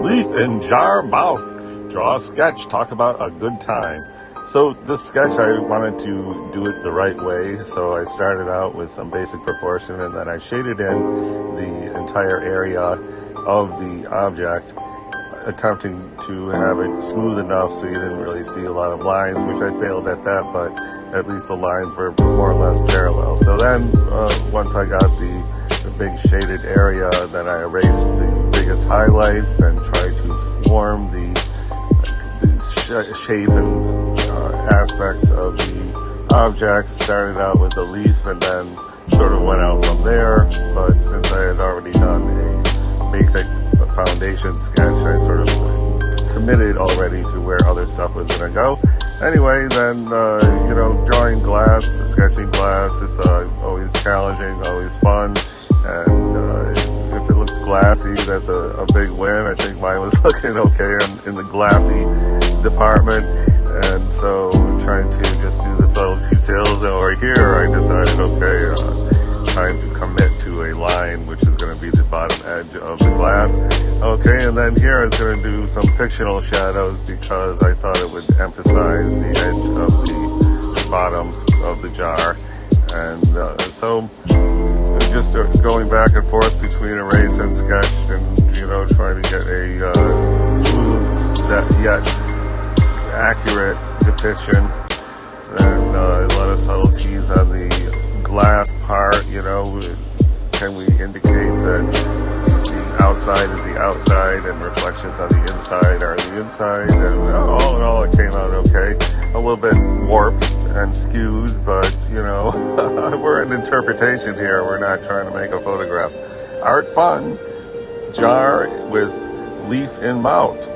Leaf in jar mouth. Draw a sketch. Talk about a good time. So this sketch, I wanted to do it the right way. So I started out with some basic proportion, and then I shaded in the entire area of the object, attempting to have it smooth enough so you didn't really see a lot of lines, which I failed at that, but at least the lines were more or less parallel. So then once I got the big shaded area, then I erased the biggest highlights and tried to form the shape and aspects of the object. Started out with the leaf and then sort of went out from there, but since I had already done a basic foundation sketch, I sort of committed already to where other stuff was going to go. Anyway, then, drawing glass, sketching glass, it's always challenging, always fun, and if it looks glassy, that's a big win. I think mine was looking okay in the glassy department, and so trying to just do the subtle details. Over here, I decided, time to commit to a line, which is going to be the bottom edge of the glass. Okay, and then here I was going to do some fictional shadows because I thought it would emphasize the edge of the bottom of the jar. And so just going back and forth between erase and sketch and, trying to get a smooth yet accurate depiction. And a lot of subtleties on the glass part, can we indicate that the outside is the outside and reflections on the inside are the inside? And all in all, it came out okay. A little bit warped and skewed, but, we're in interpretation here. We're not trying to make a photograph. Art fun, jar with leaf in mouth.